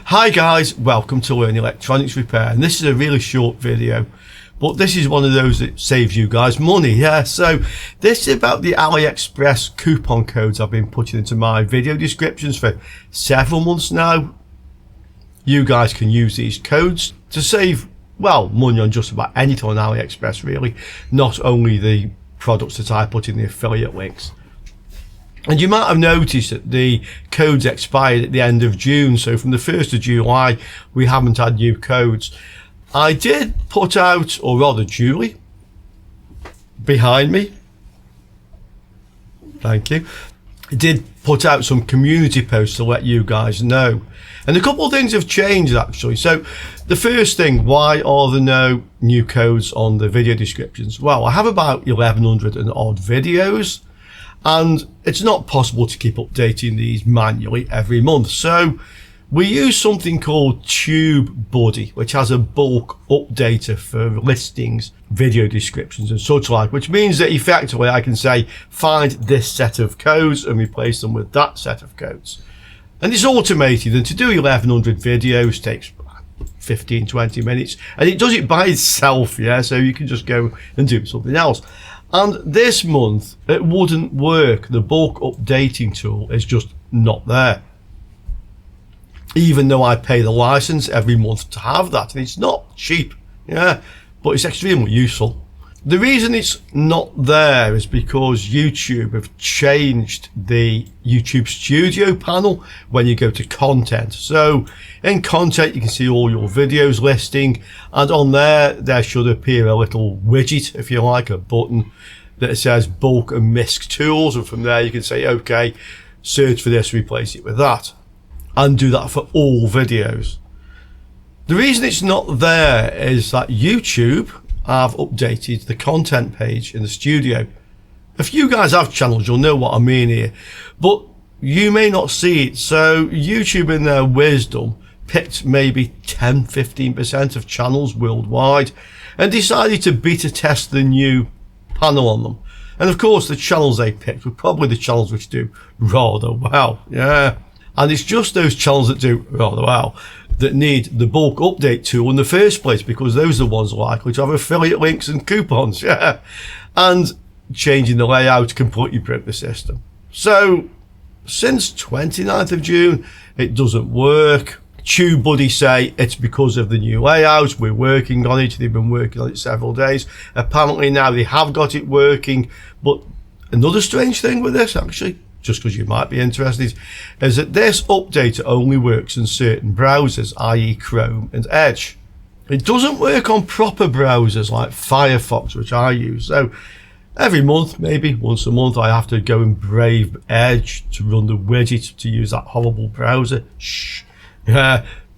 Hi guys, welcome to Learn Electronics Repair, and this is a really short video, but this is one of those that saves you guys money. Yeah, so this is about the AliExpress coupon codes I've been putting into my video descriptions for several months now. You guys can use these codes to save, well, money on just about anything on AliExpress really, not only the products that I put in the affiliate links. And you might have noticed that the codes expired at the end of June, so from the 1st of July we haven't had new codes. I did put out, or rather Julie, behind me, thank you, did put out some community posts to let you guys know. And a couple of things have changed actually. So the first thing, why are there no new codes on the video descriptions? Well, I have about 1100 and odd videos, and it's not possible to keep updating these manually every month. So we use something called TubeBuddy, which has a bulk updater for listings, video descriptions and such like, which means that effectively I can say, find this set of codes and replace them with that set of codes. And it's automated, and to do 1100 videos takes 15-20 minutes, and it does it by itself, yeah, so you can just go and do something else. And this month it wouldn't work. The bulk updating tool is just not there, even though I pay the license every month to have that, and it's not cheap, yeah, but it's extremely useful. The reason it's not there is because YouTube have changed the YouTube Studio panel when you go to content. So in content you can see all your videos listing, and on there should appear a little widget, if you like, a button that says bulk and MISC tools, and from there you can say, okay, search for this, replace it with that, and do that for all videos. The reason it's not there is that YouTube have updated the content page in the studio. If you guys have channels, you'll know what I mean here, but you may not see it. So YouTube in their wisdom picked maybe 10-15% of channels worldwide and decided to beta test the new panel on them. And of course the channels they picked were probably the channels which do rather well, yeah. And it's just those channels that do rather well that need the bulk update tool in the first place, because those are the ones likely to have affiliate links and coupons, yeah. And changing the layout completely broke the system. So since 29th of June, it doesn't work. TubeBuddy say it's because of the new layout. We're working on it. They've been working on it several days. Apparently now they have got it working. But another strange thing with this, actually, just because you might be interested, is that this updater only works in certain browsers, i.e. Chrome and Edge. It doesn't work on proper browsers like Firefox, which I use. So every month, maybe once a month, I have to go and brave Edge to run the widget to use that horrible browser.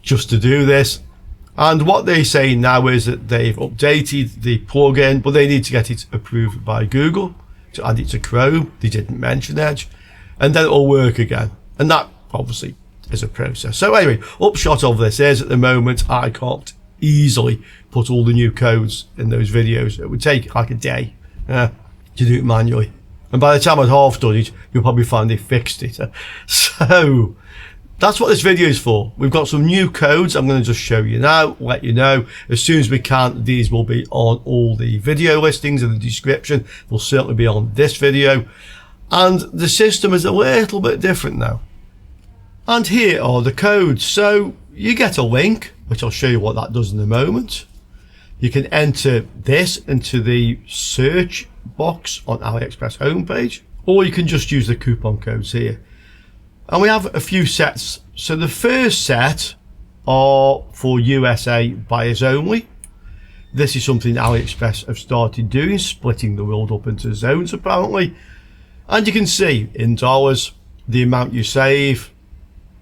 Just to do this. And what they say now is that they've updated the plugin, but they need to get it approved by Google to add it to Chrome. They didn't mention Edge. And then it'll work again, and that obviously is a process. So anyway, upshot of this is at the moment I can't easily put all the new codes in those videos. It would take like a day to do it manually, and by the time I'd half done it, you'll probably find they fixed it. So that's what this video is for. We've got some new codes. I'm going to just show you now, let you know as soon as we can. These will be on all the video listings in the description. They'll certainly be on this video. And the system is a little bit different now. And here are the codes. So you get a link, which I'll show you what that does in a moment. You can enter this into the search box on AliExpress homepage, or you can just use the coupon codes here. And we have a few sets. So the first set are for USA buyers only. This is something AliExpress have started doing, splitting the world up into zones apparently. And you can see in dollars the amount you save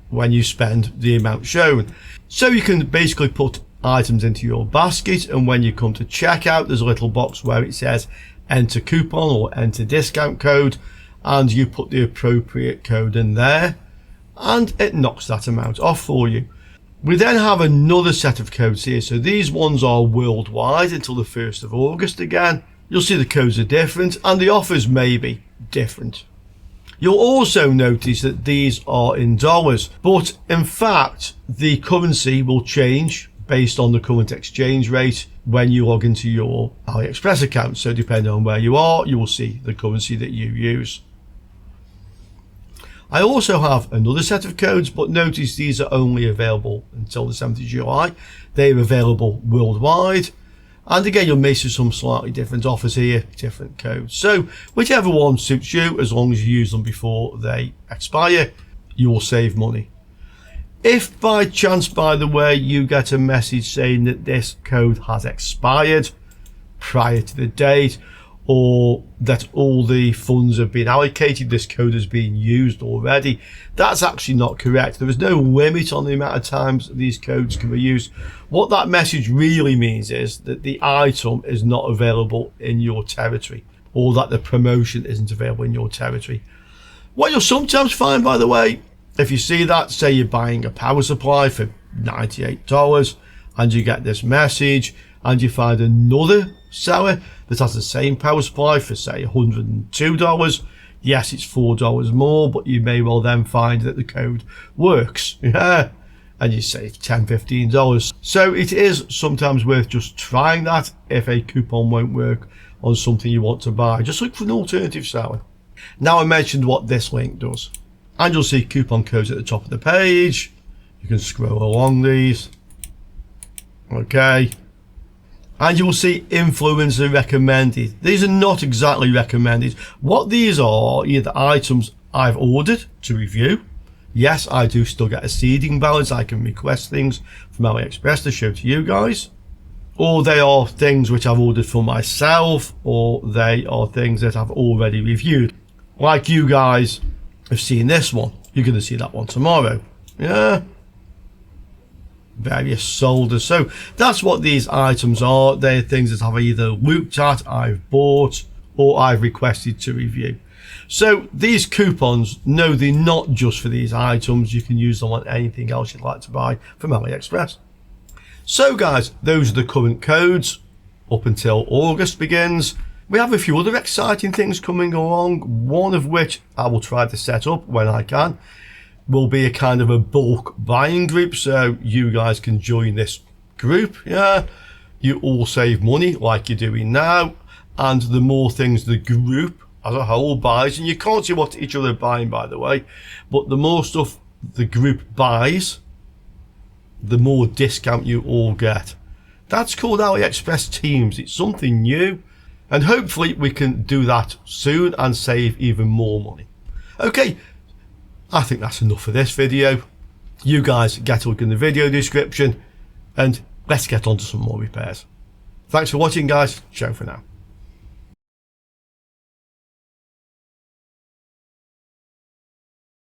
when you spend the amount shown. So you can basically put items into your basket, and when you come to checkout, there's a little box where it says enter coupon or enter discount code, and you put the appropriate code in there and it knocks that amount off for you. We then have another set of codes here. So these ones are worldwide until the 1st of August again. You'll see the codes are different and the offers may be different. You'll also notice that these are in dollars, but in fact the currency will change based on the current exchange rate when you log into your AliExpress account. So depending on where you are, you will see the currency that you use. I also have another set of codes, but notice these are only available until the 7th of July. They're available worldwide. And again, you'll may see some slightly different offers here, different codes. So whichever one suits you, as long as you use them before they expire, you will save money. If by chance, by the way, you get a message saying that this code has expired prior to the date, or that all the funds have been allocated, this code has been used already, that's actually not correct. There is no limit on the amount of times these codes can be used. What that message really means is that the item is not available in your territory, or that the promotion isn't available in your territory. What you'll sometimes find, by the way, if you see that, say you're buying a power supply for $98 and you get this message and you find another seller that has the same power supply for say $102, yes, it's $4 more, but you may well then find that the code works, yeah, and you save $10-15. So it is sometimes worth just trying that. If a coupon won't work on something you want to buy, just look for an alternative seller. Now I mentioned what this link does, and you'll see coupon codes at the top of the page. You can scroll along these, okay, and you will see influencer recommended. These are not exactly recommended. What these are either items I've ordered to review. Yes, I do still get a seeding balance. I can request things from AliExpress to show to you guys, or they are things which I've ordered for myself, or they are things that I've already reviewed. Like you guys have seen this one, you're going to see that one tomorrow, yeah, various solders. So that's what these items are. They're things that I've either looked at, I've bought, or I've requested to review. So these coupons, no, they're not just for these items. You can use them on anything else you'd like to buy from AliExpress. So guys, those are the current codes up until August begins. We have a few other exciting things coming along, one of which I will try to set up when I can. Will be a kind of a bulk buying group, so you guys can join this group, yeah. You all save money like you're doing now, and the more things the group as a whole buys, and you can't see what each other are buying, by the way, but the more stuff the group buys, the more discount you all get. That's called AliExpress Teams. It's something new, and hopefully we can do that soon and save even more money. Okay, I think that's enough for this video. You guys get a look in the video description, and let's get on to some more repairs. Thanks for watching, guys. Ciao for now.